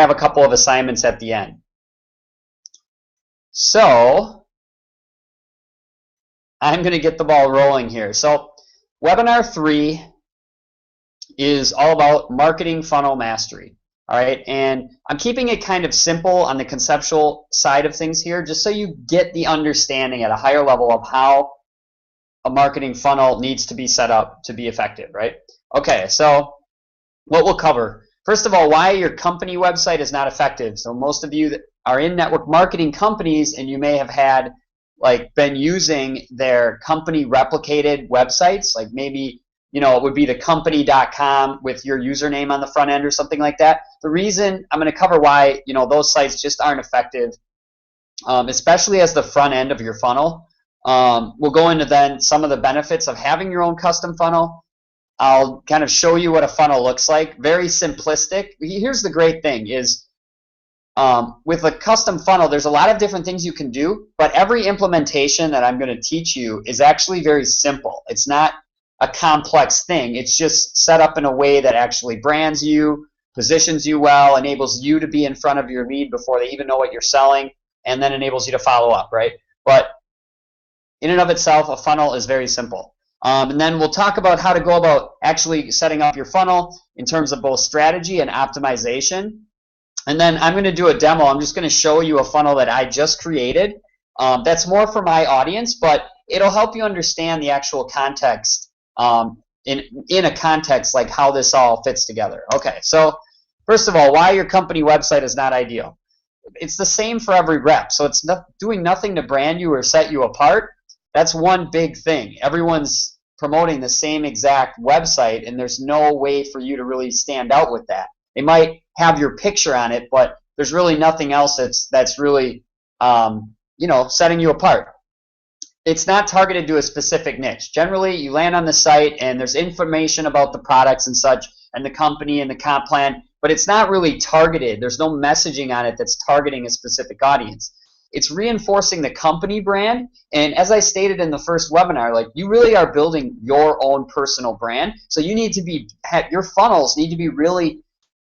have a couple of assignments at the end. So I'm going to get the ball rolling here. So webinar 3 is all about marketing funnel mastery. All right, and I'm keeping it kind of simple on the conceptual side of things here, just so you get the understanding at a higher level of how a marketing funnel needs to be set up to be effective, right? Okay, so what we'll cover. First of all, why your company website is not effective. So most of you that are in network marketing companies, and you may have had been using their company replicated websites, like maybe it would be the company.com with your username on the front end or something like that. The reason I'm going to cover why those sites just aren't effective, especially as the front end of your funnel. We'll go into then some of the benefits of having your own custom funnel. I'll kind of show you what a funnel looks like. Very simplistic. Here's the great thing is with a custom funnel, there's a lot of different things you can do, but every implementation that I'm going to teach you is actually very simple. It's not a complex thing. It's just set up in a way that actually brands you, positions you well, enables you to be in front of your lead before they even know what you're selling, and then enables you to follow up, right? But in and of itself, a funnel is very simple. And then we'll talk about how to go about actually setting up your funnel in terms of both strategy and optimization. And then I'm going to do a demo. I'm just going to show you a funnel that I just created. That's more for my audience, but it'll help you understand the actual context in a context like how this all fits together. Okay, so first of all, why your company website is not ideal. It's the same for every rep, so it's doing nothing to brand you or set you apart. That's one big thing. Everyone's promoting the same exact website, and there's no way for you to really stand out with that. They might have your picture on it, but there's really nothing else that's really setting you apart. It's not targeted to a specific niche. Generally, you land on the site and there's information about the products and such and the company and the comp plan, but it's not really targeted. There's no messaging on it that's targeting a specific audience. It's reinforcing the company brand, and as I stated in the first webinar, you really are building your own personal brand, so you need to your funnels need to be really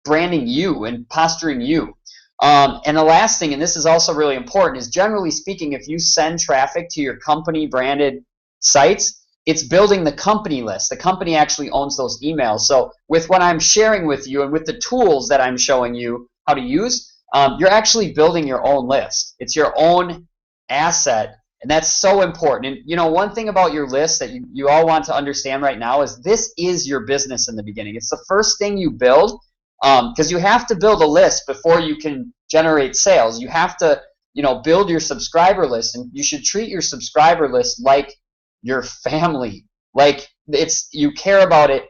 branding you and posturing you. And the last thing, and this is also really important, is generally speaking, if you send traffic to your company branded sites, it's building the company list. The company actually owns those emails. So with what I'm sharing with you and with the tools that I'm showing you how to use, you're actually building your own list. It's your own asset, and that's so important. And one thing about your list that you all want to understand right now is this is your business in the beginning. It's the first thing you build. Because you have to build a list before you can generate sales. You have to, build your subscriber list, and you should treat your subscriber list like your family. Like you care about it,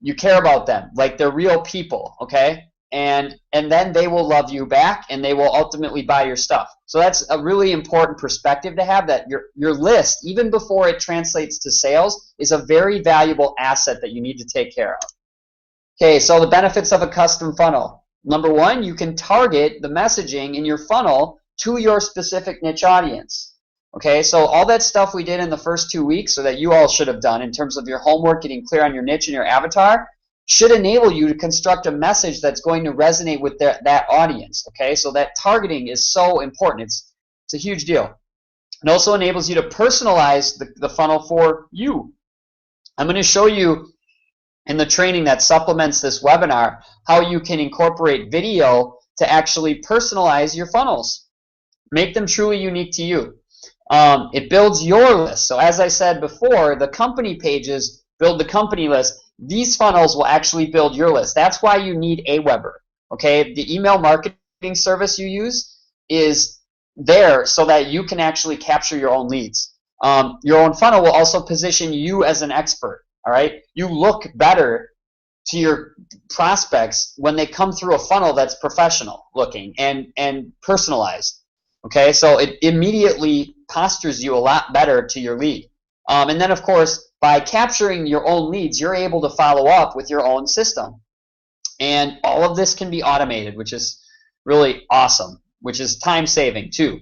you care about them, like they're real people, okay? And then they will love you back, and they will ultimately buy your stuff. So that's a really important perspective to have, that your list, even before it translates to sales, is a very valuable asset that you need to take care of. Okay, so the benefits of a custom funnel. Number one, you can target the messaging in your funnel to your specific niche audience. Okay, so all that stuff we did in the first 2 weeks, or that you all should have done in terms of your homework, getting clear on your niche and your avatar, should enable you to construct a message that's going to resonate with that audience. Okay, so that targeting is so important. It's a huge deal. It also enables you to personalize the funnel for you. I'm going to show you in the training that supplements this webinar how you can incorporate video to actually personalize your funnels. Make them truly unique to you. It builds your list. So as I said before, the company pages build the company list. These funnels will actually build your list. That's why you need Aweber. Okay, the email marketing service you use is there so that you can actually capture your own leads. Your own funnel will also position you as an expert. All right, you look better to your prospects when they come through a funnel that's professional looking and personalized. Okay, so it immediately postures you a lot better to your lead. And then, of course, by capturing your own leads, you're able to follow up with your own system. And all of this can be automated, which is really awesome, which is time saving too.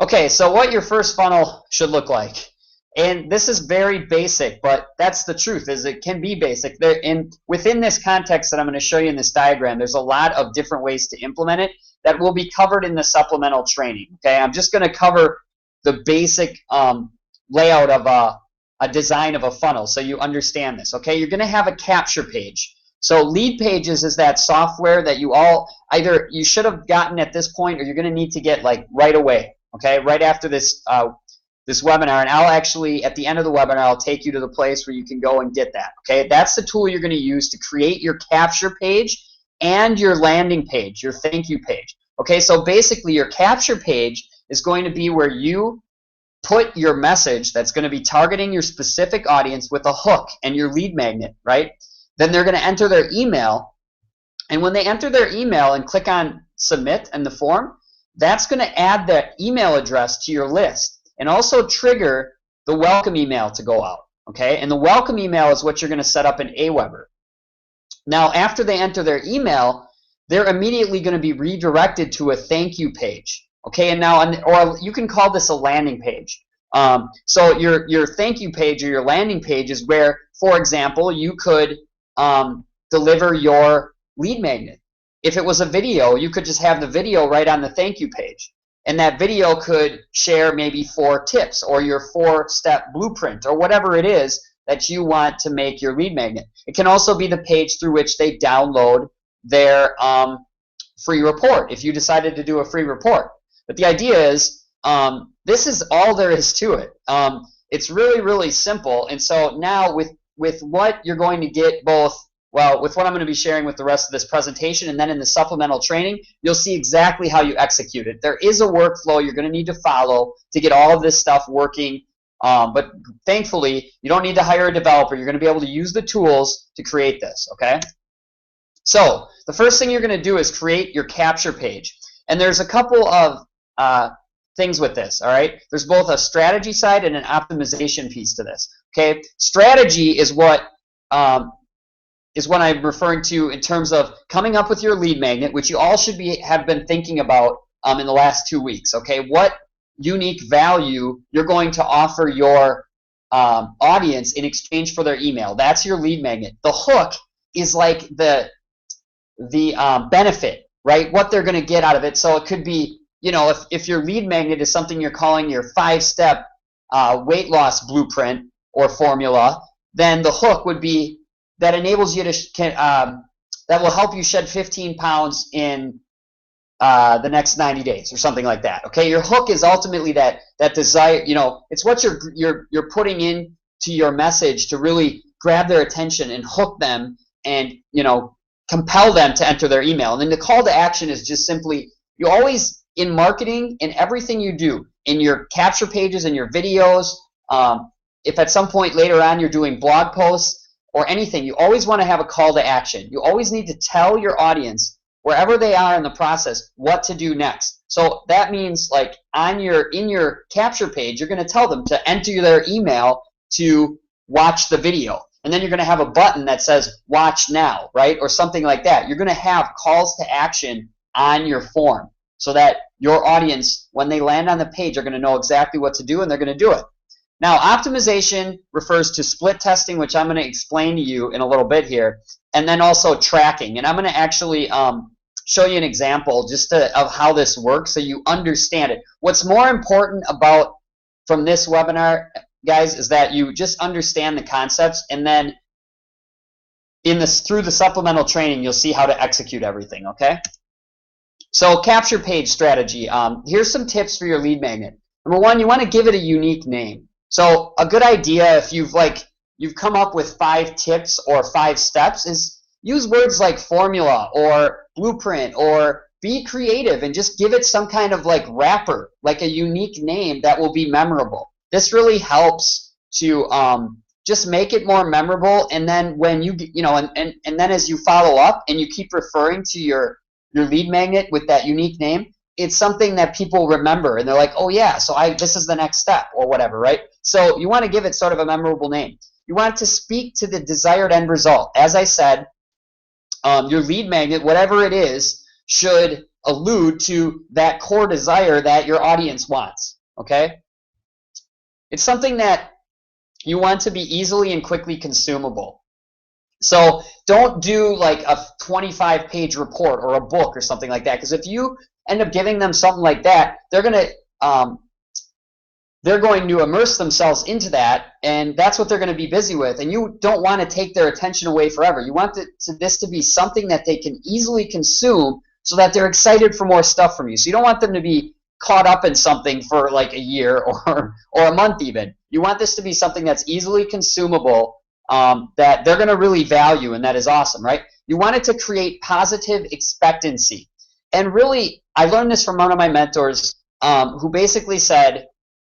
Okay, so what your first funnel should look like. And this is very basic, but that's the truth, is it can be basic. And within this context that I'm going to show you in this diagram, there's a lot of different ways to implement it that will be covered in the supplemental training. Okay, I'm just going to cover the basic layout of a design of a funnel so you understand this. Okay, you're going to have a capture page. So Lead Pages is that software that you all either you should have gotten at this point, or you're going to need to get like right away. Okay, right after this this webinar, and I'll actually at the end of the webinar I'll take you to the place where you can go and get that. Okay, that's the tool you're going to use to create your capture page and your landing page, your thank you page. Okay, so basically your capture page is going to be where you put your message that's going to be targeting your specific audience with a hook and your lead magnet, right? Then they're going to enter their email, and when they enter their email and click on submit in the form, that's going to add that email address to your list and also trigger the welcome email to go out. Okay, and the welcome email is what you're going to set up in Aweber. Now, after they enter their email, they're immediately going to be redirected to a thank you page. Okay, and now, or you can call this a landing page. So your thank you page or your landing page is where, for example, you could deliver your lead magnet. If it was a video, you could just have the video right on the thank you page. And that video could share maybe 4 tips or your 4-step blueprint or whatever it is that you want to make your lead magnet. It can also be the page through which they download their free report if you decided to do a free report. But the idea is this is all there is to it. It's really, really simple. And so now with what you're going to get both, well, with what I'm going to be sharing with the rest of this presentation and then in the supplemental training, you'll see exactly how you execute it. There is a workflow you're going to need to follow to get all of this stuff working. But thankfully, you don't need to hire a developer. You're going to be able to use the tools to create this, okay? So the first thing you're going to do is create your capture page. And there's a couple of things with this, all right? There's both a strategy side and an optimization piece to this, okay? Strategy is what I'm referring to in terms of coming up with your lead magnet, which you all should have been thinking about in the last 2 weeks, okay? What unique value you're going to offer your audience in exchange for their email. That's your lead magnet. The hook is like the benefit, right? What they're going to get out of it. So it could be, you know, if your lead magnet is something you're calling your 5-step weight loss blueprint or formula, then the hook would be that enables you to that will help you shed 15 pounds in the next 90 days or something like that. Okay, your hook is ultimately that desire. You know, it's what you're putting into your message to really grab their attention and hook them and, you know, compel them to enter their email. And then the call to action is just simply, you always, in marketing, in everything you do, in your capture pages and your videos, if at some point later on you're doing blog posts or anything, you always want to have a call to action. You always need to tell your audience, wherever they are in the process, what to do next. So that means, like, in your capture page, you're going to tell them to enter their email to watch the video. And then you're going to have a button that says watch now, right? Or something like that. You're going to have calls to action on your form so that your audience, when they land on the page, are going to know exactly what to do, and they're going to do it. Now, optimization refers to split testing, which I'm going to explain to you in a little bit here, and then also tracking. And I'm going to actually show you an example just of how this works so you understand it. What's more important from this webinar, guys, is that you just understand the concepts, and then through the supplemental training, you'll see how to execute everything, okay? So capture page strategy. Here's some tips for your lead magnet. Number 1, you want to give it a unique name. So a good idea, if you've come up with 5 tips or 5 steps, is use words like formula or blueprint, or be creative and just give it some kind of like wrapper, like a unique name that will be memorable. This really helps to just make it more memorable. And then when you know, and then as you follow up and you keep referring to your lead magnet with that unique name, it's something that people remember, and they're like, oh yeah, so this is the next step or whatever, right? So you want to give it sort of a memorable name. You want it to speak to the desired end result. As I said, your lead magnet, whatever it is, should allude to that core desire that your audience wants, okay? It's something that You want to be easily and quickly consumable. So don't do like a 25-page report or a book or something like that, because if you end up giving them something like that, they're going to immerse themselves into that, and that's what they're going to be busy with. And you don't want to take their attention away forever. You want this to be something that they can easily consume so that they're excited for more stuff from you. So you don't want them to be caught up in something for like a year or a month even. You want this to be something that's easily consumable, that they're going to really value, and that is awesome, right? You want it to create positive expectancy. And really, I learned this from one of my mentors, who basically said,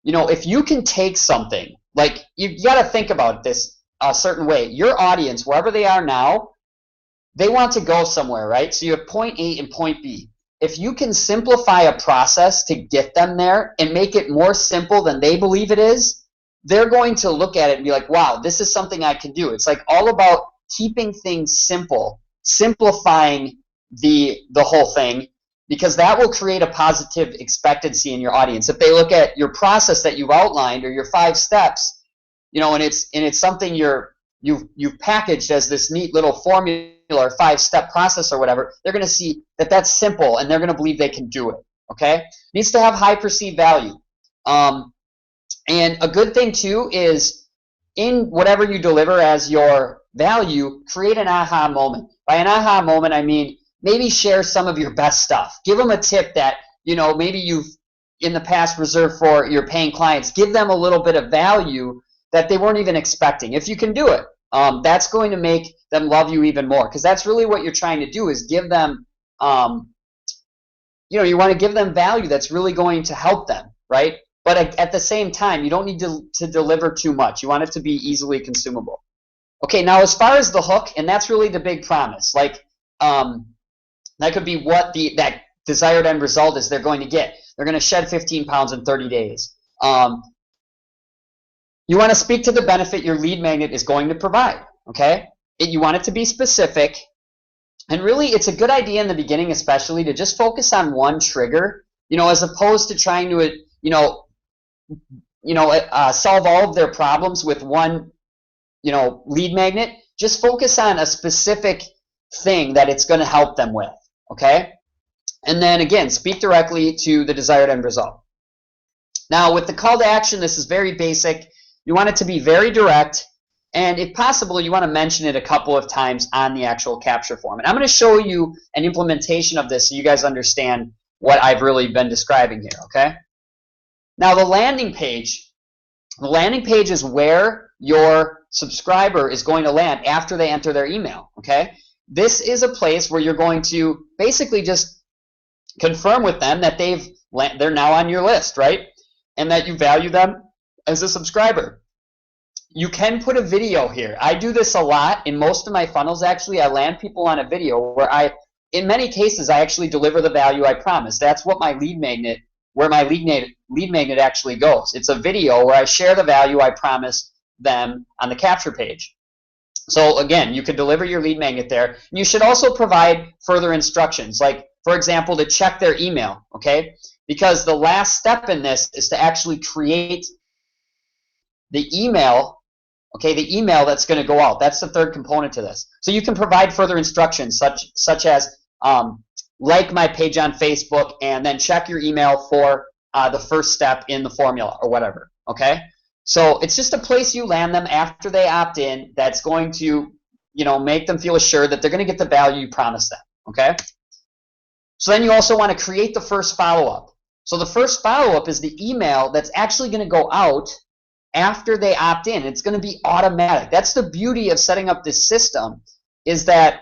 you know, if you can take something, like you got to think about this a certain way. Your audience, wherever they are now, they want to go somewhere, right? So you have point A and point B. If you can simplify a process to get them there and make it more simple than they believe it is, they're going to look at it and be like, wow, this is something I can do. It's like all about keeping things simple, simplifying the whole thing, because that will create a positive expectancy in your audience. If they look at your process that you've outlined or your 5 steps, you know, and it's something you've packaged as this neat little formula or 5-step process or whatever, they're going to see that that's simple, and they're going to believe they can do it. Okay, needs to have high perceived value. And a good thing too is, in whatever you deliver as your value, create an aha moment. By an aha moment, I mean maybe share some of your best stuff. Give them a tip that, you know, maybe you've in the past reserved for your paying clients. Give them a little bit of value that they weren't even expecting. If you can do it, that's going to make them love you even more, because that's really what you're trying to do, is give them, you know, you want to give them value that's really going to help them, right? But at the same time, you don't need to deliver too much. You want it to be easily consumable. Okay, now as far as the hook, and that's really the big promise. Like, that could be what that desired end result is they're going to get. They're going to shed 15 pounds in 30 days. You want to speak to the benefit your lead magnet is going to provide, okay? You want it to be specific. And really, it's a good idea in the beginning especially to just focus on one trigger, you know, as opposed to trying to, solve all of their problems with one, lead magnet. Just focus on a specific thing that it's going to help them with, okay? And then again, speak directly to the desired end result. Now, with the call to action, this is very basic. You want it to be very direct, and if possible, you want to mention it a couple of times on the actual capture form. And I'm going to show you an implementation of this so you guys understand what I've really been describing here, okay? Now, the landing page is where your subscriber is going to land after they enter their email, okay? This is a place where you're going to basically just confirm with them that they're now on your list, right? And that you value them as a subscriber. You can put a video here. I do this a lot in most of my funnels. Actually, I land people on a video where in many cases, I actually deliver the value I promised. That's what my lead magnet, where my lead magnet actually goes. It's a video where I share the value I promised them on the capture page. So again, you can deliver your lead magnet there. You should also provide further instructions, like, for example, to check their email, okay? Because the last step in this is to actually create the email, okay, the email that's going to go out. That's the third component to this. So you can provide further instructions such as like my page on Facebook and then check your email for the first step in the formula or whatever, okay? So it's just a place you land them after they opt in that's going to, make them feel assured that they're going to get the value you promised them, okay? So then you also want to create the first follow-up. So the first follow-up is the email that's actually going to go out after they opt in. It's going to be automatic. That's the beauty of setting up this system, is that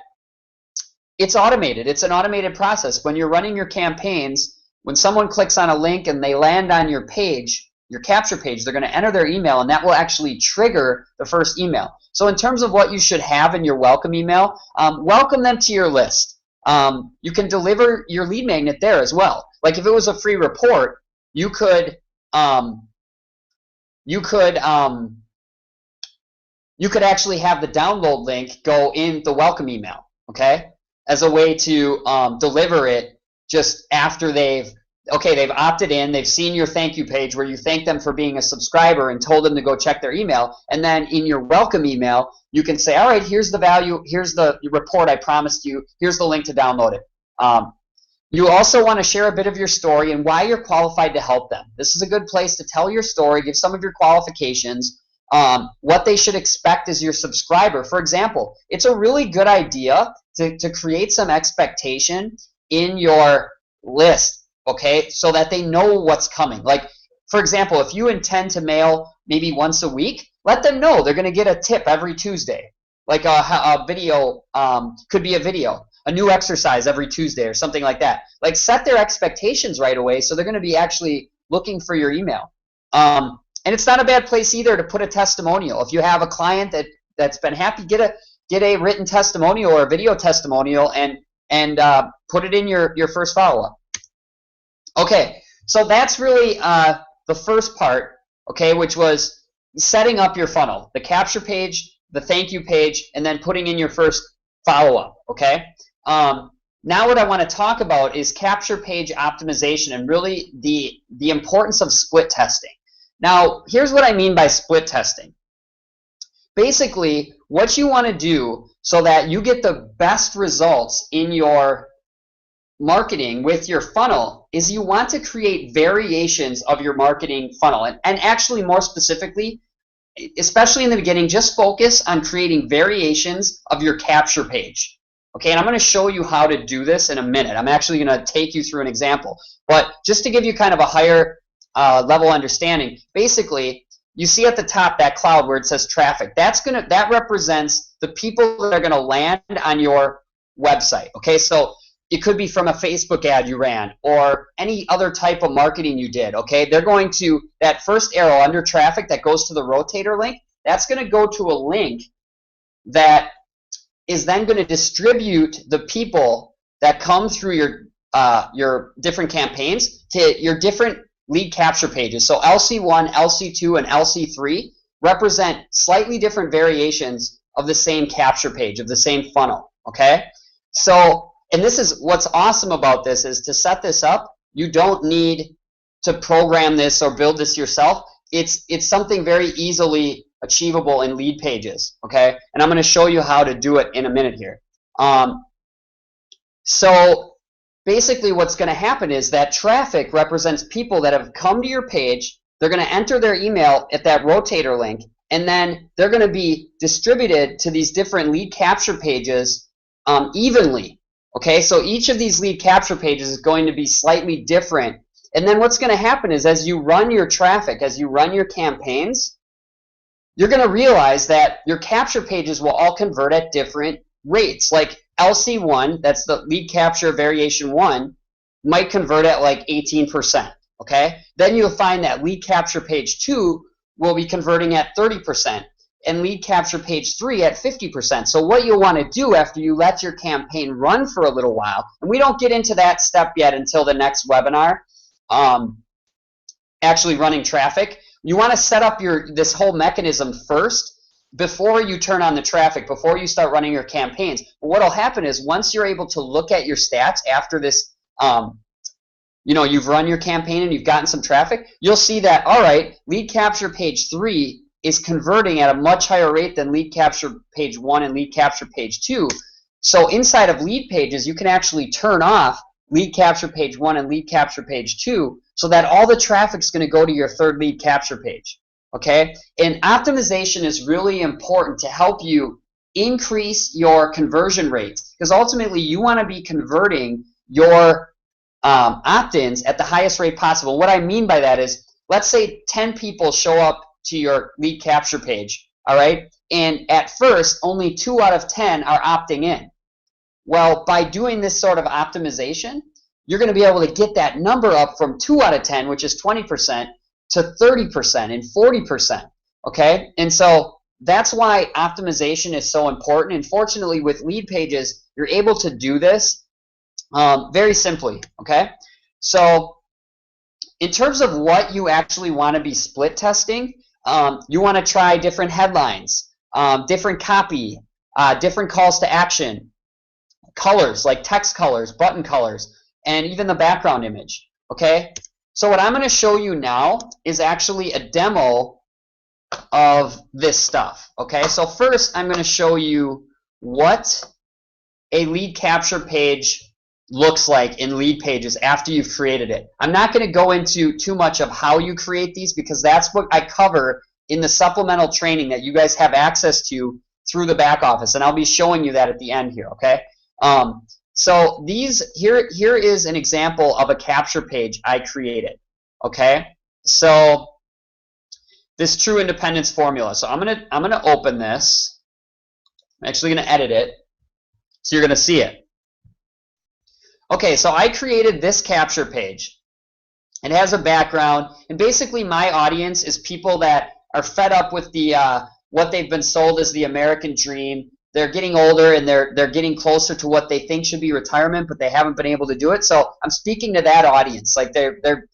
it's automated. It's an automated process. When you're running your campaigns, when someone clicks on a link and they land on your page, your capture page, they're going to enter their email, and that will actually trigger the first email. So in terms of what you should have in your welcome email, welcome them to your list. You can deliver your lead magnet there as well. Like if it was a free report, you could actually have the download link go in the welcome email, okay, as a way to deliver it just after they've okay, they've opted in, they've seen your thank you page where you thank them for being a subscriber and told them to go check their email, and then in your welcome email, you can say, all right, here's the value, here's the report I promised you, here's the link to download it. You also want to share a bit of your story and why you're qualified to help them. This is a good place to tell your story, give some of your qualifications, what they should expect as your subscriber. For example, it's a really good idea to create some expectation in your list, okay, so that they know what's coming. Like, for example, if you intend to mail maybe once a week, let them know they're going to get a tip every Tuesday. Like a video, could be a video, a new exercise every Tuesday or something like that. Like, set their expectations right away so they're going to be actually looking for your email. And it's not a bad place either to put a testimonial. If you have a client that's been happy, get a written testimonial or a video testimonial and put it in your first follow-up. Okay, so that's really the first part, okay, which was setting up your funnel, the capture page, the thank you page, and then putting in your first follow-up, okay? Now what I want to talk about is capture page optimization and really the importance of split testing. Now, here's what I mean by split testing. Basically, what you want to do so that you get the best results in your marketing with your funnel is you want to create variations of your marketing funnel. And actually, more specifically, especially in the beginning, just focus on creating variations of your capture page. Okay, and I'm going to show you how to do this in a minute. I'm actually going to take you through an example. But just to give you kind of a higher level understanding, basically, you see at the top that cloud where it says traffic. That represents the people that are going to land on your website. Okay, so it could be from a Facebook ad you ran or any other type of marketing you did. Okay, they're going to, that first arrow under traffic that goes to the Rotator link, that's going to go to a link that is then going to distribute the people that come through your different campaigns to your different lead capture pages. So LC1, LC2, and LC3 represent slightly different variations of the same capture page, of the same funnel, okay? So, and this is what's awesome about this, is to set this up, you don't need to program this or build this yourself. It's something very easily achievable in lead pages, okay? And I'm going to show you how to do it in a minute here. So basically what's going to happen is that traffic represents people that have come to your page. They're going to enter their email at that Rotator link, and then they're going to be distributed to these different lead capture pages evenly. Okay, so each of these lead capture pages is going to be slightly different. And then what's going to happen is as you run your traffic, as you run your campaigns, you're going to realize that your capture pages will all convert at different rates. Like LC1, that's the lead capture variation 1, might convert at like 18%. Okay, then you'll find that lead capture page 2 will be converting at 30%. And lead capture page 3 at 50%. So what you'll want to do after you let your campaign run for a little while, and we don't get into that step yet until the next webinar, actually running traffic, you want to set up this whole mechanism first before you turn on the traffic, before you start running your campaigns. But what will happen is once you're able to look at your stats after this, you've run your campaign and you've gotten some traffic, you'll see that, all right, lead capture page 3 is converting at a much higher rate than lead capture page 1 and lead capture page 2. So inside of lead pages, you can actually turn off lead capture page 1 and lead capture page 2 so that all the traffic is going to go to your third lead capture page. Okay? And optimization is really important to help you increase your conversion rates, because ultimately you want to be converting your opt-ins at the highest rate possible. What I mean by that is, let's say 10 people show up to your lead capture page, all right? And at first, only 2 out of 10 are opting in. Well, by doing this sort of optimization, you're going to be able to get that number up from 2 out of 10, which is 20%, to 30% and 40%, okay? And so that's why optimization is so important. And fortunately, with lead pages, you're able to do this very simply, okay? So in terms of what you actually want to be split testing, you want to try different headlines, different copy, different calls to action, colors like text colors, button colors, and even the background image. Okay, so what I'm going to show you now is actually a demo of this stuff. Okay, so first I'm going to show you what a lead capture page looks like in lead pages after you've created it. I'm not going to go into too much of how you create these because that's what I cover in the supplemental training that you guys have access to through the back office, and I'll be showing you that at the end here. Okay, so here is an example of a capture page I created. Okay, so this true independence formula. So I'm gonna open this. I'm actually gonna edit it, so you're gonna see it. Okay, so I created this capture page. It has a background, and basically my audience is people that are fed up with the what they've been sold as the American dream. They're getting older and they're getting closer to what they think should be retirement, but they haven't been able to do it. So I'm speaking to that audience. Like they're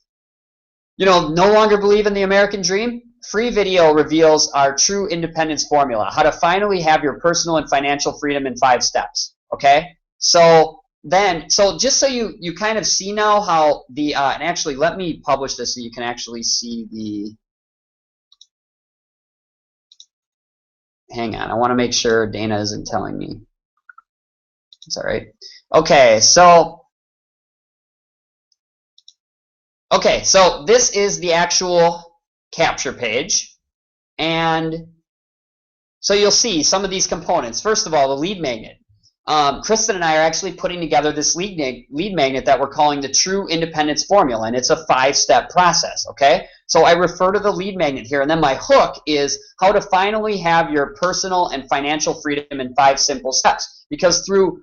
no longer believe in the American dream. Free video reveals our true independence formula, how to finally have your personal and financial freedom in 5 steps. Okay, so just so you kind of see now how the and actually let me publish this so you can actually see the. Hang on, I want to make sure Dana isn't telling me. It's all right. Okay, so this is the actual capture page, and so you'll see some of these components. First of all, the lead magnet. Kristen and I are actually putting together this lead magnet that we're calling the True Independence Formula, and it's a 5-step process, okay? So I refer to the lead magnet here, and then my hook is how to finally have your personal and financial freedom in 5 simple steps. Because through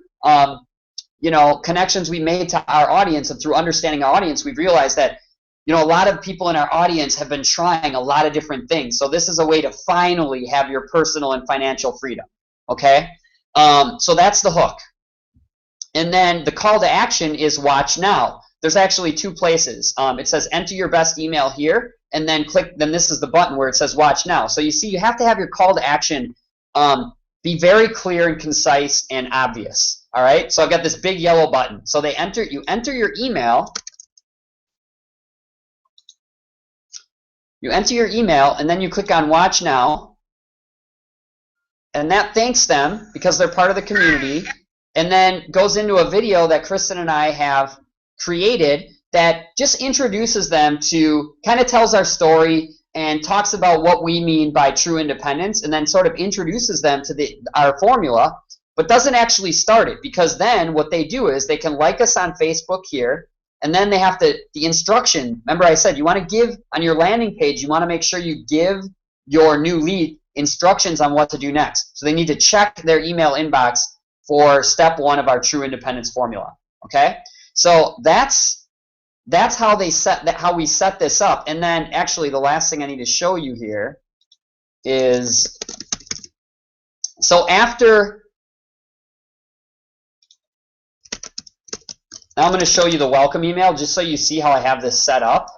connections we made to our audience and through understanding our audience, we've realized that a lot of people in our audience have been trying a lot of different things. So this is a way to finally have your personal and financial freedom, okay? So that's the hook. And then the call to action is watch now. There's actually 2 places. It says enter your best email here, and then then this is the button where it says watch now. So you see you have to have your call to action be very clear and concise and obvious. All right, so I've got this big yellow button. So you enter your email. You enter your email, and then you click on watch now. And that thanks them because they're part of the community, and then goes into a video that Kristen and I have created that just introduces them to, kind of tells our story and talks about what we mean by true independence, and then sort of introduces them to our formula, but doesn't actually start it, because then what they do is they can like us on Facebook here, and then they have the instruction. Remember I said you want to give on your landing page, you want to make sure you give your new lead instructions on what to do next. So they need to check their email inbox for step 1 of our true independence formula. Okay, so that's how we set this up. And then actually the last thing I need to show you here is, so after, now I'm going to show you the welcome email just so you see how I have this set up.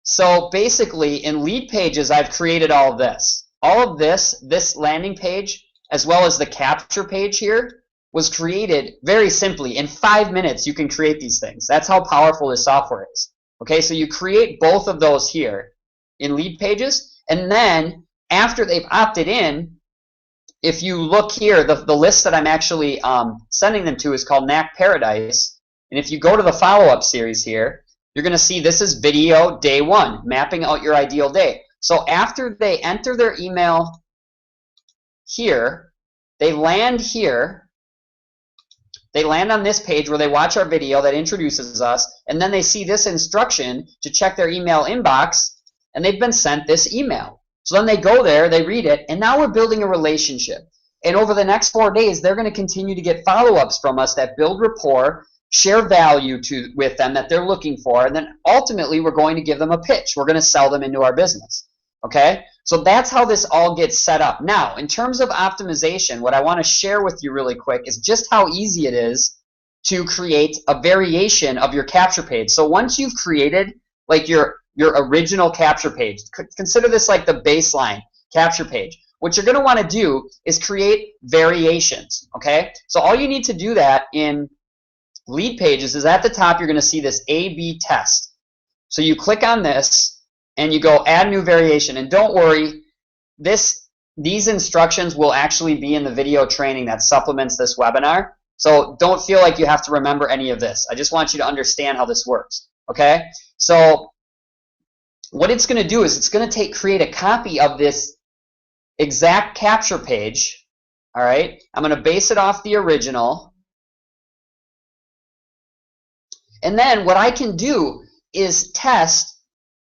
So basically, in lead pages, I've created all of this. All of this landing page, as well as the capture page here, was created very simply. In 5 minutes, you can create these things. That's how powerful this software is. Okay, so you create both of those here in lead pages, and then after they've opted in, if you look here, the list that I'm actually sending them to is called NAC Paradise, and if you go to the follow-up series here, you're going to see this is video day 1, mapping out your ideal day. So after they enter their email here, they land here. They land on this page where they watch our video that introduces us, and then they see this instruction to check their email inbox, and they've been sent this email. So then they go there, they read it, and now we're building a relationship. And over the next 4 days, they're going to continue to get follow-ups from us that build rapport, share value with them that they're looking for, and then ultimately we're going to give them a pitch. We're going to sell them into our business. Okay, so that's how this all gets set up. Now, in terms of optimization, what I want to share with you really quick is just how easy it is to create a variation of your capture page. So once you've created like your original capture page, consider this like the baseline capture page. What you're going to want to do is create variations. Okay, so all you need to do that in lead pages is at the top. You're going to see this A/B test. So you click on this and you go add new variation. And don't worry, these instructions will actually be in the video training that supplements this webinar. So don't feel like you have to remember any of this. I just want you to understand how this works. Okay? So what it's going to do is it's going to create a copy of this exact capture page. All right? I'm going to base it off the original. And then what I can do is test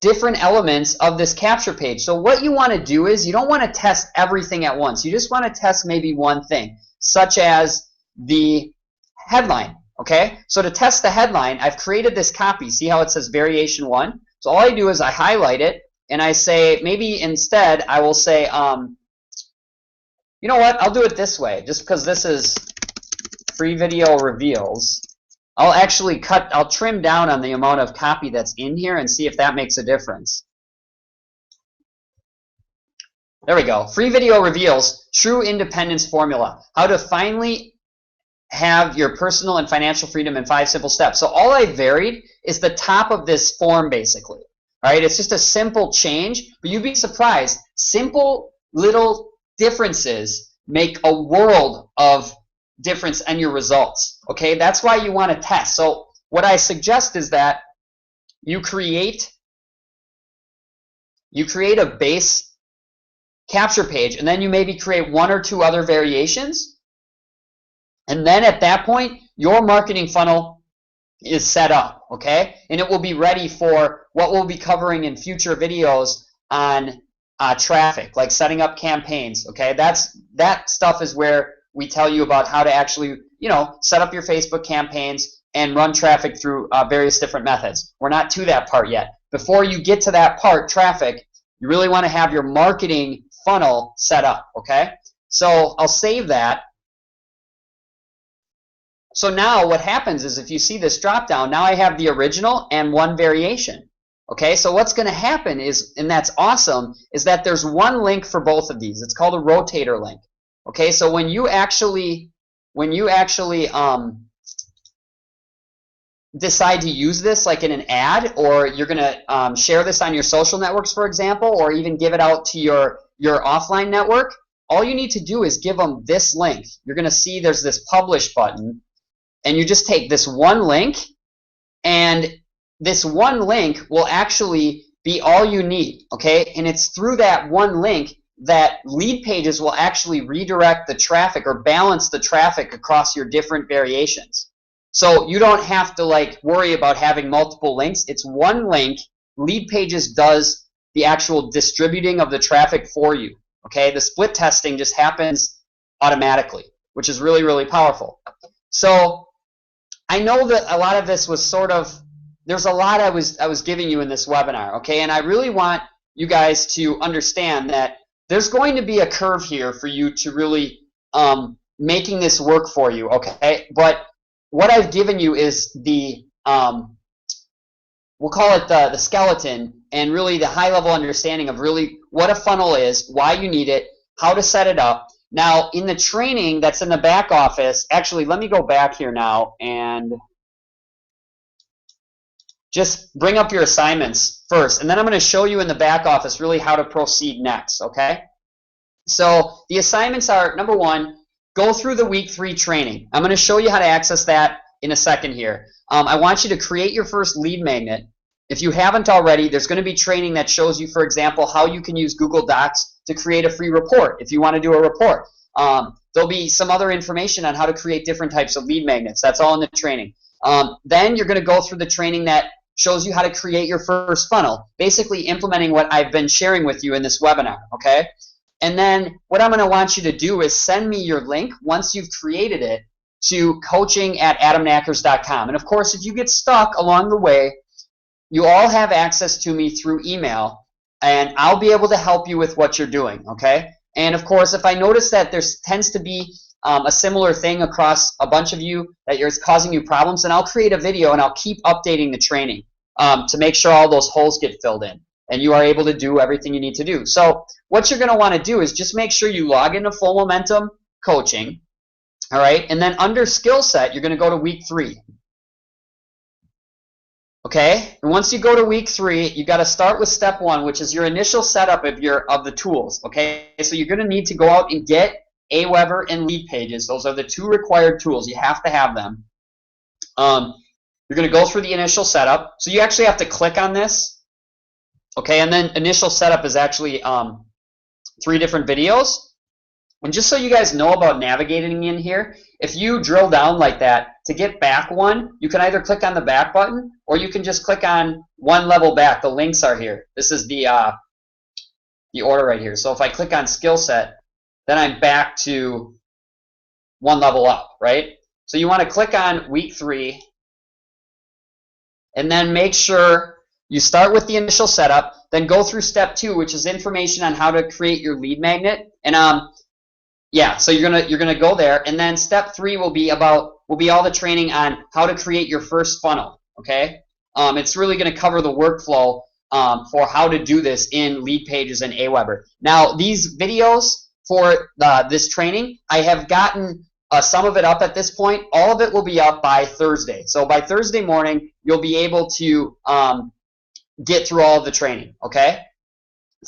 different elements of this capture page. So what you want to do is you don't want to test everything at once. You just want to test maybe one thing, such as the headline. Okay? So to test the headline, I've created this copy. See how it says variation 1? So all I do is I highlight it and I say, maybe instead I will say, you know what? I'll do it this way, just because this is free video reveals. I'll trim down on the amount of copy that's in here and see if that makes a difference. There we go. Free video reveals true independence formula. How to finally have your personal and financial freedom in 5 simple steps. So all I varied is the top of this form, basically. All right, it's just a simple change, but you'd be surprised. Simple little differences make a world of difference in your results. Okay, that's why you want to test. So what I suggest is that you create a base capture page, and then you maybe create 1 or 2 other variations, and then at that point your marketing funnel is set up, okay, and it will be ready for what we'll be covering in future videos on traffic, like setting up campaigns. Okay, that stuff is where we tell you about how to actually, set up your Facebook campaigns and run traffic through various different methods. We're not to that part yet. Before you get to that part, traffic, you really want to have your marketing funnel set up, okay? So I'll save that. So now what happens is if you see this drop down, now I have the original and 1 variation. Okay, so what's going to happen is, and that's awesome, is that there's 1 link for both of these. It's called a rotator link. Okay, so when you actually decide to use this like in an ad, or you're going to share this on your social networks, for example, or even give it out to your offline network, all you need to do is give them this link. You're going to see there's this publish button, and you just take this 1 link, and this 1 link will actually be all you need, okay? And it's through that 1 link that lead pages will actually redirect the traffic or balance the traffic across your different variations. So you don't have to worry about having multiple links. It's 1 link. Lead pages does the actual distributing of the traffic for you, okay? The split testing just happens automatically, which is really, really powerful. So I know that a lot of this was there's a lot I was giving you in this webinar, okay? And I really want you guys to understand that there's going to be a curve here for you to really making this work for you, okay? But what I've given you is the, we'll call it the skeleton, and really the high-level understanding of really what a funnel is, why you need it, how to set it up. Now, in the training that's in the back office, actually, let me go back here now and just bring up your assignments first, and then I'm going to show you in the back office really how to proceed next, okay? So the assignments are, number 1, go through the week 3 training. I'm going to show you how to access that in a second here. I want you to create your first lead magnet. If you haven't already, there's going to be training that shows you, for example, how you can use Google Docs to create a free report if you want to do a report. There'll be some other information on how to create different types of lead magnets. That's all in the training. Then you're going to go through the training that shows you how to create your first funnel, basically implementing what I've been sharing with you in this webinar, okay? And then what I'm going to want you to do is send me your link once you've created it to coaching@adamnackers.com. And of course, if you get stuck along the way, you all have access to me through email, and I'll be able to help you with what you're doing, okay? And of course, if I notice that there tends to be a similar thing across a bunch of you that is causing you problems, then I'll create a video and I'll keep updating the training to make sure all those holes get filled in and you are able to do everything you need to do. So what you're going to want to do is just make sure you log into Full Momentum Coaching, all right? And then under Skill Set, you're going to go to week 3. Okay, and once you go to week 3, you got to start with step 1, which is your initial setup of the tools. Okay, so you're going to need to go out and get Aweber and Lead Pages. Those are the 2 required tools. You have to have them. You're going to go through the initial setup. So you actually have to click on this. Okay, and then initial setup is actually 3 different videos. And just so you guys know about navigating in here, if you drill down like that, to get back one, you can either click on the back button, or you can just click on one level back. The links are here. This is the order right here. So if I click on skill set, then I'm back to one level up, right? So you want to click on week 3, and then make sure you start with the initial setup, then go through step 2, which is information on how to create your lead magnet. And yeah, so you're gonna go there, and then step 3 will be all the training on how to create your first funnel. Okay, it's really gonna cover the workflow for how to do this in Lead Pages and Aweber. Now, these videos for this training, I have gotten some of it up at this point. All of it will be up by Thursday. So by Thursday morning, you'll be able to get through all of the training. Okay.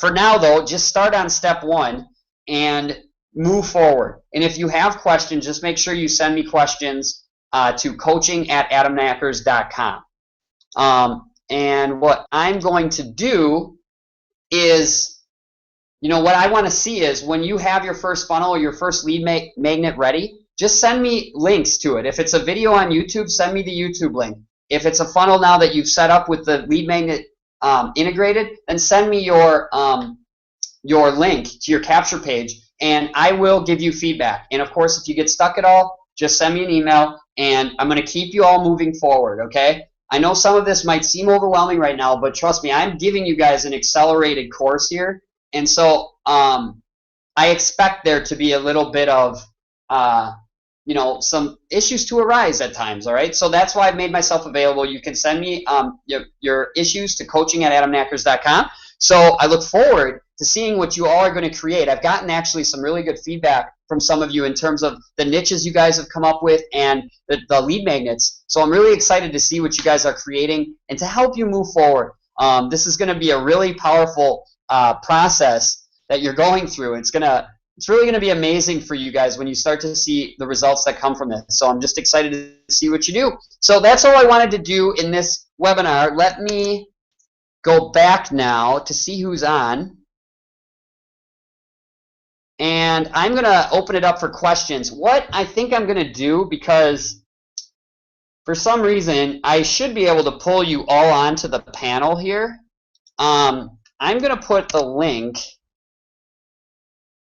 For now, though, just start on step 1 and move forward. And if you have questions, just make sure you send me questions to coaching@adamknackers.com. And what I'm going to do is, what I want to see is when you have your first funnel or your first lead magnet ready, just send me links to it. If it's a video on YouTube, send me the YouTube link. If it's a funnel now that you've set up with the lead magnet integrated, then send me your link to your capture page, and I will give you feedback. And of course, if you get stuck at all, just send me an email, and I'm going to keep you all moving forward, okay? I know some of this might seem overwhelming right now, but trust me, I'm giving you guys an accelerated course here, and so I expect there to be a little bit of some issues to arise at times, all right? So that's why I've made myself available. You can send me your issues to coaching@adamknackers.com. So I look forward to seeing what you all are going to create. I've gotten actually some really good feedback from some of you in terms of the niches you guys have come up with and the lead magnets. So I'm really excited to see what you guys are creating and to help you move forward. This is going to be a really powerful process that you're going through. It's really going to be amazing for you guys when you start to see the results that come from this. So I'm just excited to see what you do. So that's all I wanted to do in this webinar. Let me go back now to see who's on. And I'm going to open it up for questions. What I think I'm going to do, because for some reason I should be able to pull you all onto the panel here. I'm going to put the link.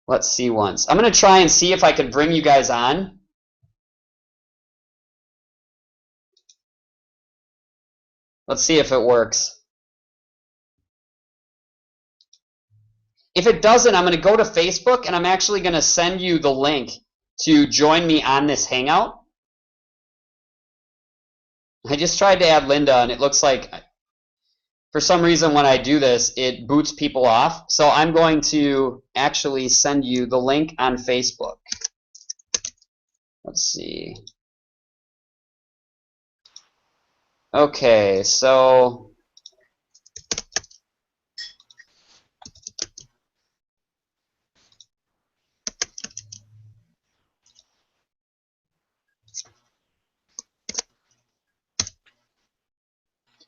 Let's see once. I'm going to try and see if I can bring you guys on. Let's see if it works. If it doesn't, I'm going to go to Facebook, and I'm actually going to send you the link to join me on this Hangout. I just tried to add Linda, and it looks like for some reason when I do this, it boots people off. So I'm going to actually send you the link on Facebook. Let's see. Okay, so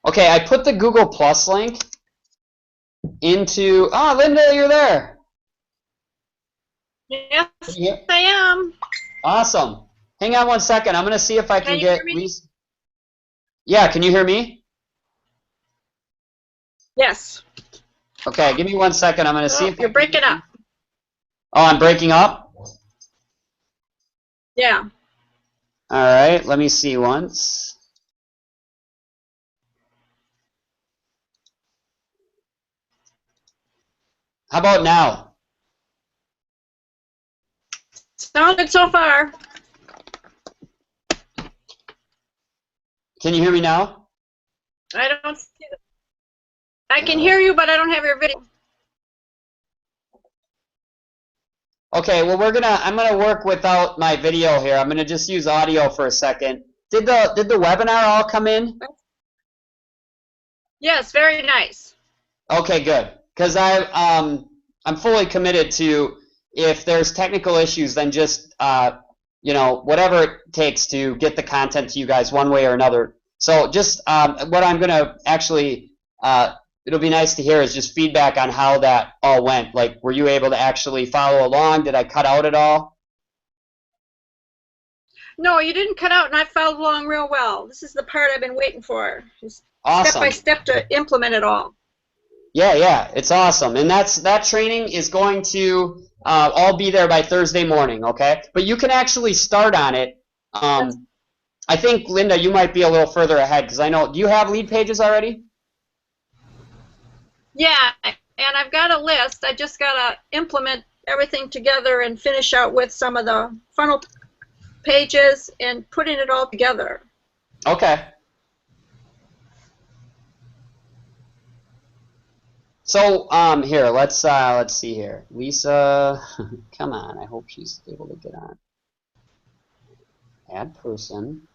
okay, I put the Google Plus link into, Linda, you're there. Yes, I am. Awesome. Hang on one second. I'm going to see if I can get, yeah, can you hear me? Yes. Okay, give me 1 second. I'm going to see if you're breaking up. Oh, I'm breaking up? Yeah. All right, let me see once. How about now? Sounds good so far. Can you hear me now? I don't see it. I can hear you, but I don't have your video. Okay, well I'm gonna work without my video here. I'm gonna just use audio for a second. Did the webinar all come in? Yes, very nice. Okay, good. Because I'm fully committed to, if there's technical issues, then just whatever it takes to get the content to you guys one way or another. So just what I'm gonna actually it'll be nice to hear is just feedback on how that all went. Like, were you able to actually follow along? Did I cut out at all? No, you didn't cut out, and I followed along real well. This is the part I've been waiting for, just step by Awesome. step to implement it all. Yeah, it's awesome, and that training is going to all be there by Thursday morning. Okay, but you can actually start on it. I think, Linda, you might be a little further ahead because I know. Do you have lead pages already? Yeah, and I've got a list. I just got to implement everything together and finish out with some of the funnel pages and putting it all together. Okay. So here, let's see here. Lisa, come on. I hope she's able to get on. Add person.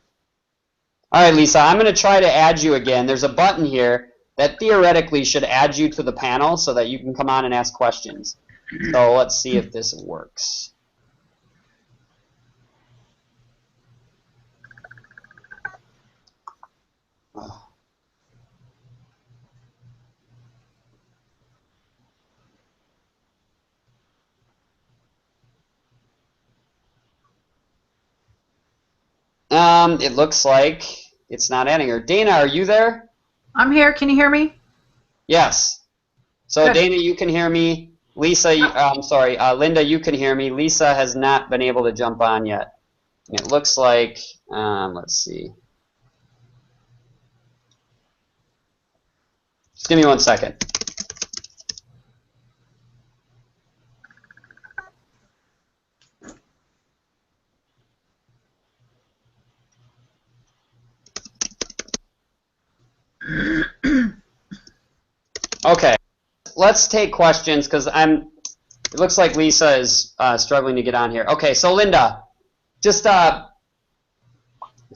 All right, Lisa, I'm going to try to add you again. There's a button here that theoretically should add you to the panel so that you can come on and ask questions. So let's see if this works. Oh. It looks like it's not adding her. Dana, are you there? I'm here. Can you hear me? Yes. So Good. Dana, you can hear me. Lisa, I'm sorry, Linda, you can hear me. Lisa has not been able to jump on yet. It looks like, let's see. Just give me 1 second. Okay, let's take questions because it looks like Lisa is struggling to get on here. Okay, so Linda, just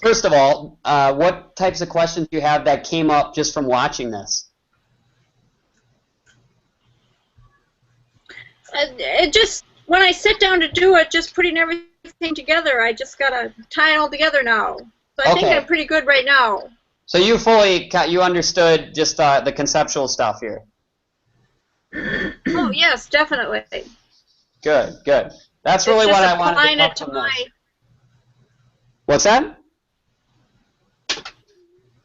first of all, what types of questions do you have that came up just from watching this? It just, when I sit down to do it, just putting everything together, I just got to tie it all together now. So I think I'm pretty good right now. So you understood just the conceptual stuff here. Oh, yes, definitely. Good. That's really what I wanted to talk about. What's that?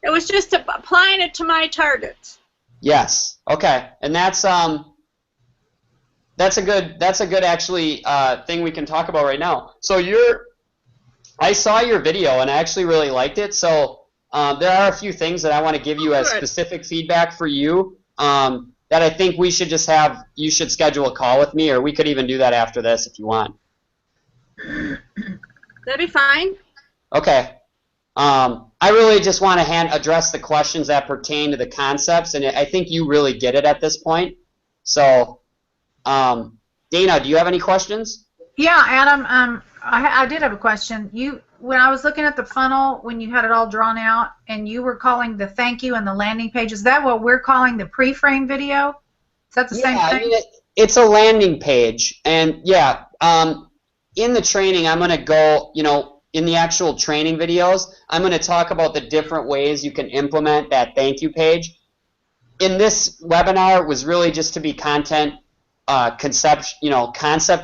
It was just applying it to my targets. Yes. Okay. And that's a good actually thing we can talk about right now. So I saw your video and I actually really liked it. So there are a few things that I want to give you as specific feedback for you that I think we should just have. You should schedule a call with me, or we could even do that after this if you want. That'd be fine. Okay. I really just want to address the questions that pertain to the concepts, and I think you really get it at this point. So, Dana, do you have any questions? Yeah, Adam. I did have a question. When I was looking at the funnel, when you had it all drawn out, and you were calling the thank you and the landing page, is that what we're calling the pre-frame video? Is that the same thing? I mean, it's a landing page, and yeah, in the training, I'm going to go, in the actual training videos, I'm going to talk about the different ways you can implement that thank you page. In this webinar, it was really just to be concept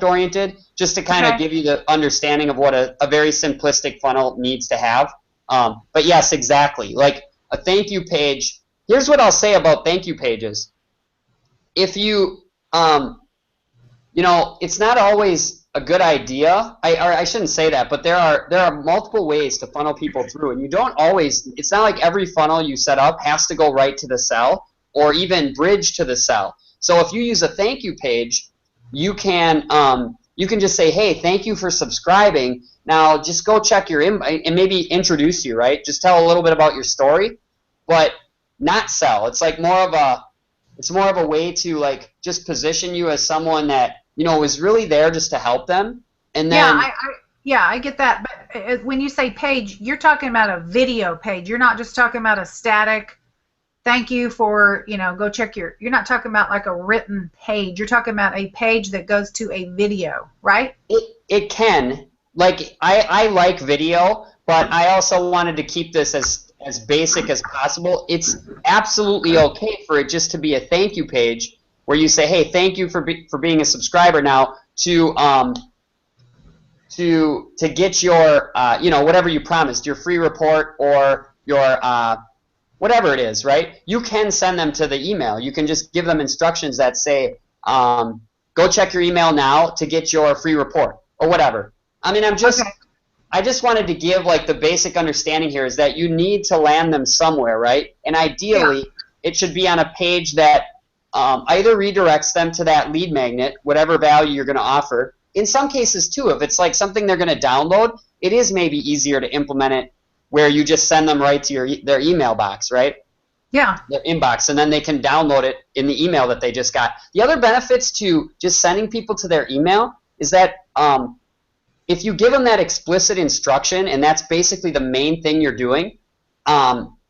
oriented, just to kind of give you the understanding of what a very simplistic funnel needs to have. But yes, exactly. Like a thank you page, here's what I'll say about thank you pages. If you, it's not always a good idea. I shouldn't say that, but there are multiple ways to funnel people through, and you don't always. It's not like every funnel you set up has to go right to the cell or even bridge to the cell. So if you use a thank you page, you can just say, hey, thank you for subscribing. Now just go check your inbox and maybe introduce you, right? Just tell a little bit about your story, but not sell. It's like more of a way to like just position you as someone that is really there just to help them. And then I get that. But when you say page, you're talking about a video page. You're not just talking about a static thank you for, go check you're not talking about like a written page. You're talking about a page that goes to a video, right? It can. Like, I like video, but I also wanted to keep this as basic as possible. It's absolutely okay for it just to be a thank you page where you say, hey, thank you for being a subscriber now to get your whatever you promised, your free report or your whatever it is, right? You can send them to the email. You can just give them instructions that say, go check your email now to get your free report or whatever. I mean, I just wanted to give like the basic understanding here is that you need to land them somewhere, right? And ideally, it should be on a page that either redirects them to that lead magnet, whatever value you're going to offer. In some cases, too, if it's like something they're going to download, it is maybe easier to implement it where you just send them right to their email box, right? Yeah. Their inbox, and then they can download it in the email that they just got. The other benefits to just sending people to their email is that if you give them that explicit instruction, and that's basically the main thing you're doing,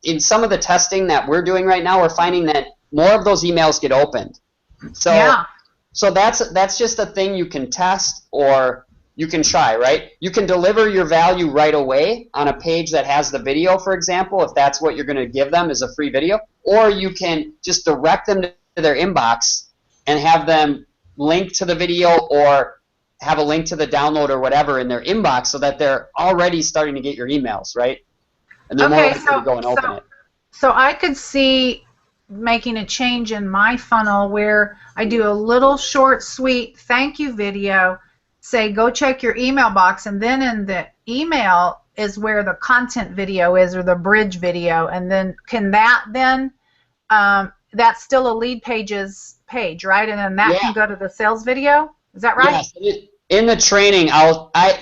in some of the testing that we're doing right now, we're finding that more of those emails get opened. So that's just a thing you can test or you can try, right? You can deliver your value right away on a page that has the video, for example, if that's what you're going to give them is a free video, or you can just direct them to their inbox and have them link to the video or have a link to the download or whatever in their inbox so that they're already starting to get your emails, right? And they're more likely to go and open it. So I could see making a change in my funnel where I do a little short, sweet thank you video, say go check your email box, and then in the email is where the content video is or the bridge video, and then can that then that's still a lead pages page, right? And then that can go to the sales video. Is that right? Yes. In the training,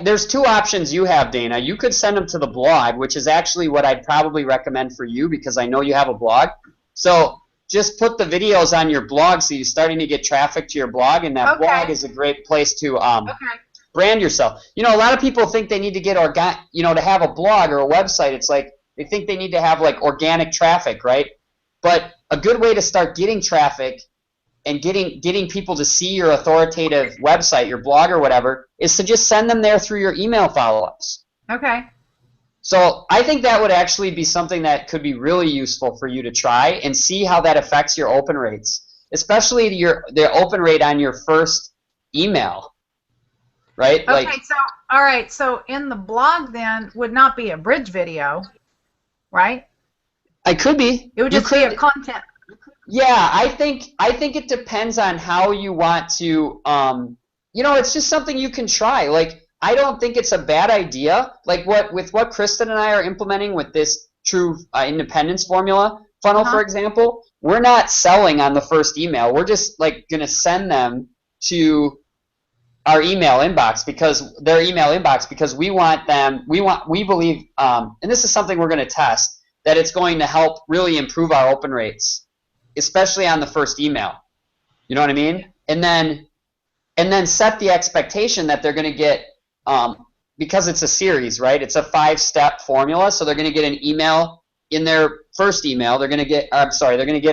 there's two options you have, Dana. You could send them to the blog, which is actually what I'd probably recommend for you because I know you have a blog. So just put the videos on your blog so you're starting to get traffic to your blog, and that blog is a great place to brand yourself. You know, a lot of people think they need to get to have a blog or a website. It's like they think they need to have like organic traffic, right? But a good way to start getting traffic and getting people to see your authoritative website, your blog or whatever, is to just send them there through your email follow-ups. Okay. So I think that would actually be something that could be really useful for you to try and see how that affects your open rates, especially the open rate on your first email, right? Okay, all right, so in the blog then would not be a bridge video, right? It could be. It would just be a content. Yeah, I think it depends on how you want to. It's just something you can try. Like, I don't think it's a bad idea. Like what Kristen and I are implementing with this true independence formula funnel, for example, we're not selling on the first email. We're just like going to send them to our email inbox because we want them. We believe, and this is something we're going to test, that it's going to help really improve our open rates, especially on the first email. You know what I mean? And then set the expectation that they're going to get, because it's a series, right? It's a 5-step formula, so they're going to get an email in their first email. They're going to get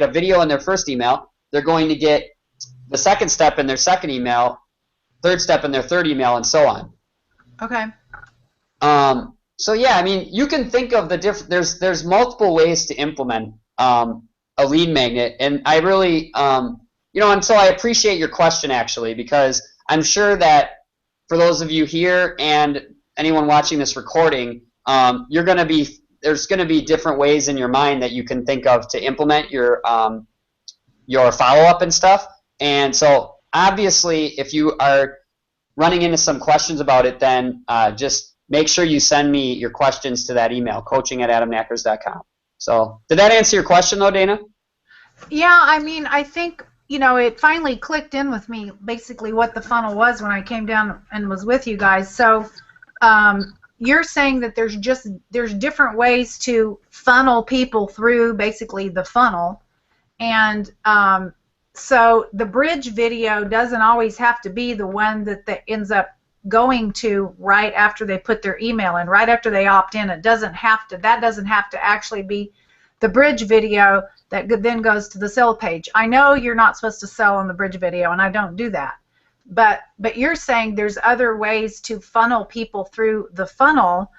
a video in their first email. They're going to get the second step in their second email, third step in their third email, and so on. Okay. So yeah, I mean, you can think of the different. There's multiple ways to implement a lead magnet, and I really, and so I appreciate your question actually, because I'm sure that for those of you here and anyone watching this recording, there's going to be different ways in your mind that you can think of to implement your follow-up and stuff. And so obviously, if you are running into some questions about it, then just make sure you send me your questions to that email, coaching@adamknackers.com. So did that answer your question though, Dana? Yeah, I mean, I think, it finally clicked in with me basically what the funnel was when I came down and was with you guys. So you're saying that there's different ways to funnel people through basically the funnel, and so the bridge video doesn't always have to be the one that ends up going to right after they put their email in, right after they opt in. That doesn't have to actually be the bridge video that then goes to the sale page. I know you're not supposed to sell on the bridge video, and I don't do that. But you're saying there's other ways to funnel people through the funnel,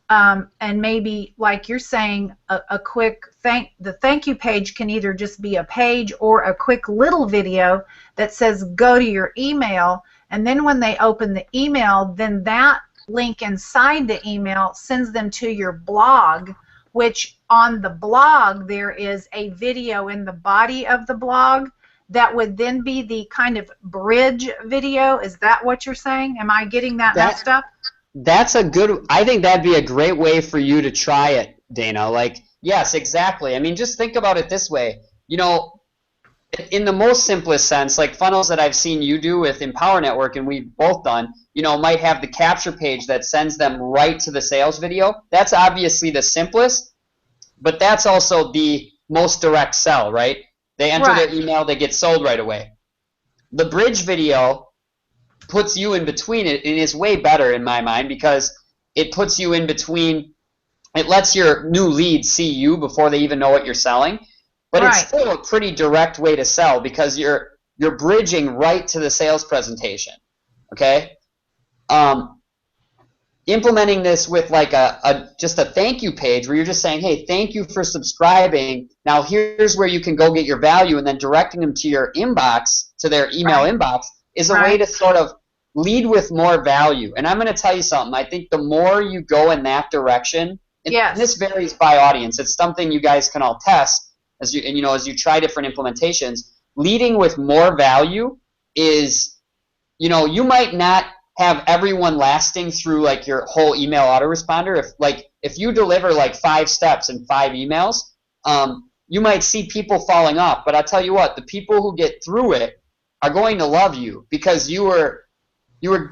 and maybe, like you're saying, a quick thank you page can either just be a page or a quick little video that says go to your email, and then when they open the email, then that link inside the email sends them to your blog, which on the blog there is a video in the body of the blog that would then be the kind of bridge video. Is that what you're saying? Am I getting that messed up? That's a good, I think that'd be a great way for you to try it, Dana. Like, yes, exactly. I mean, just think about it this way. You know, in the most simplest sense, like funnels that I've seen you do with Empower Network, and we've both done, you know, might have the capture page that sends them right to the sales video. That's obviously the simplest, but that's also the most direct sell, right? They enter their email, they get sold right away. The bridge video puts you in between it, and is way better in my mind because it puts you in between. It lets your new leads see you before they even know what you're selling, but it's still a pretty direct way to sell because you're bridging right to the sales presentation. Okay, implementing this with like just a thank you page where you're just saying, hey, thank you for subscribing. Now here's where you can go get your value, and then directing them to your inbox, to their email inbox, is a way to sort of lead with more value. And I'm going to tell you something. I think the more you go in that direction, and this varies by audience. It's something you guys can all test as you try different implementations. Leading with more value is, you might not have everyone lasting through like your whole email autoresponder. If you deliver like 5 steps in 5 emails, you might see people falling off. But I'll tell you what, the people who get through it are going to love you because you were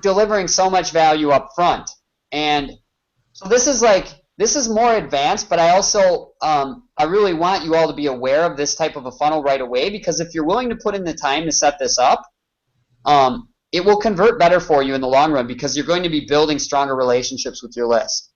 delivering so much value up front. And so this is more advanced, but I also I really want you all to be aware of this type of a funnel right away, because if you're willing to put in the time to set this up, it will convert better for you in the long run, because you're going to be building stronger relationships with your list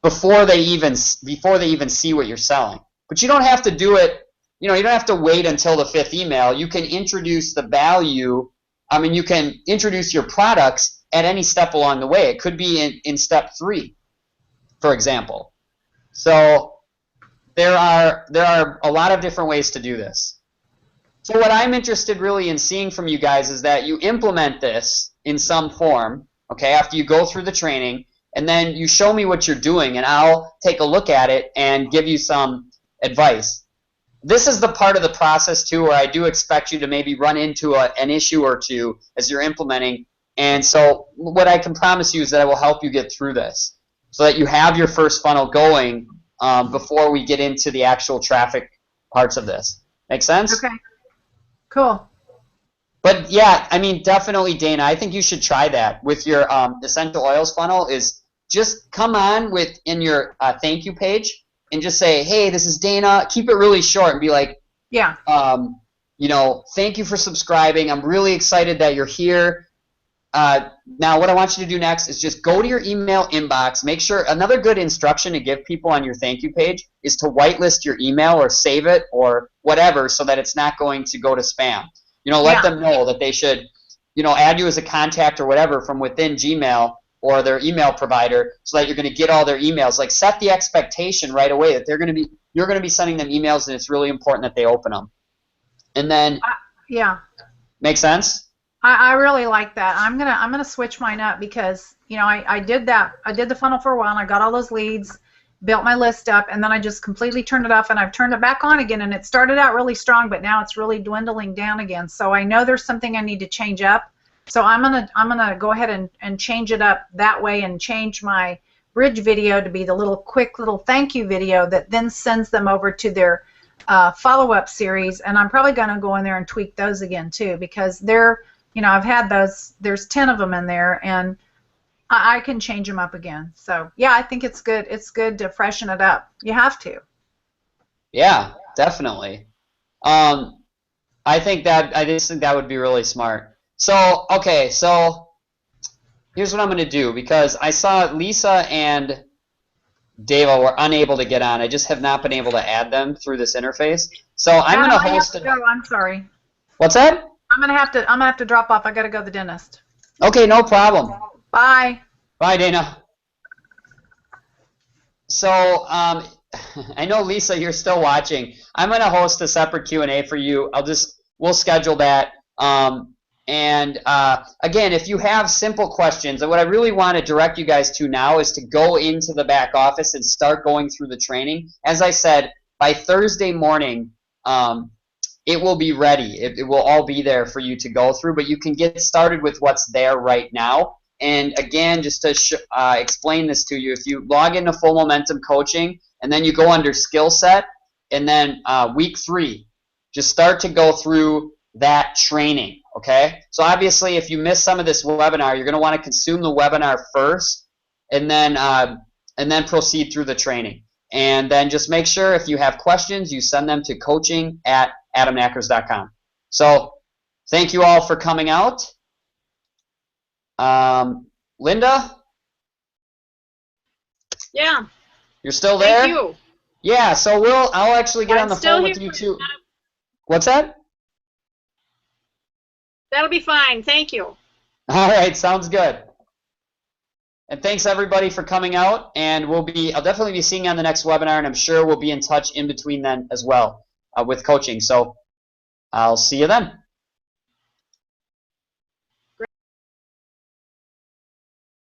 before they even see what you're selling. But you don't have to do it. You don't have to wait until the 5th email. You can introduce the value. I mean, you can introduce your products at any step along the way. It could be in step 3, for example. So there are a lot of different ways to do this. So what I'm interested really in seeing from you guys is that you implement this in some form, okay, after you go through the training, and then you show me what you're doing, and I'll take a look at it and give you some advice. This is the part of the process, too, where I do expect you to maybe run into an issue or two as you're implementing. And so what I can promise you is that I will help you get through this so that you have your first funnel going before we get into the actual traffic parts of this. Make sense? Okay. Cool. But yeah, I mean, definitely, Dana, I think you should try that with your essential oils funnel. Is just come on in your thank you page and just say, hey, this is Dana. Keep it really short and be like, yeah, thank you for subscribing. I'm really excited that you're here. Now what I want you to do next is just go to your email inbox. Make sure, another good instruction to give people on your thank you page is to whitelist your email or save it or whatever so that it's not going to go to spam. Let them know that they should, add you as a contact or whatever from within Gmail or their email provider so that you're going to get all their emails. Like, set the expectation right away that you're going to be sending them emails, and it's really important that they open them. And then, make sense? I really like that. I'm gonna switch mine up because I did that. I did the funnel for a while, and I got all those leads, built my list up, and then I just completely turned it off, and I've turned it back on again. And it started out really strong, but now it's really dwindling down again. So I know there's something I need to change up. So I'm gonna go ahead and change it up that way, and change my bridge video to be the quick little thank you video that then sends them over to their follow-up series. And I'm probably gonna go in there and tweak those again too, because they're I've had those. There's 10 of them in there, and I can change them up again. So yeah, I think it's good. It's good to freshen it up. You have to. Yeah, definitely. I just think that would be really smart. So okay, so here's what I'm going to do, because I saw Lisa and Dave, were unable to get on. I just have not been able to add them through this interface. So I'm going to host it. I'm sorry. What's that? I'm gonna have to drop off. I gotta go to the dentist. Okay, no problem. Bye. Bye, Dana. So I know, Lisa, you're still watching. I'm going to host a separate Q&A for you. We'll schedule that. Again, if you have simple questions, and what I really want to direct you guys to now is to go into the back office and start going through the training. As I said, by Thursday morning, it will be ready. It will all be there for you to go through, but you can get started with what's there right now. And again, just to explain this to you, if you log into Full Momentum Coaching and then you go under Skill Set, and then week 3, just start to go through that training, okay? So obviously, if you miss some of this webinar, you're going to want to consume the webinar first, and then proceed through the training. And then just make sure if you have questions, you send them to coaching@adamnackers.com. So thank you all for coming out. Linda? Yeah. You're still there? Thank you. Yeah, so I'll actually get on the phone with you too. What's that? That'll be fine. Thank you. All right, sounds good. And thanks everybody for coming out, and I'll definitely be seeing you on the next webinar, and I'm sure we'll be in touch in between then as well with coaching. So I'll see you then.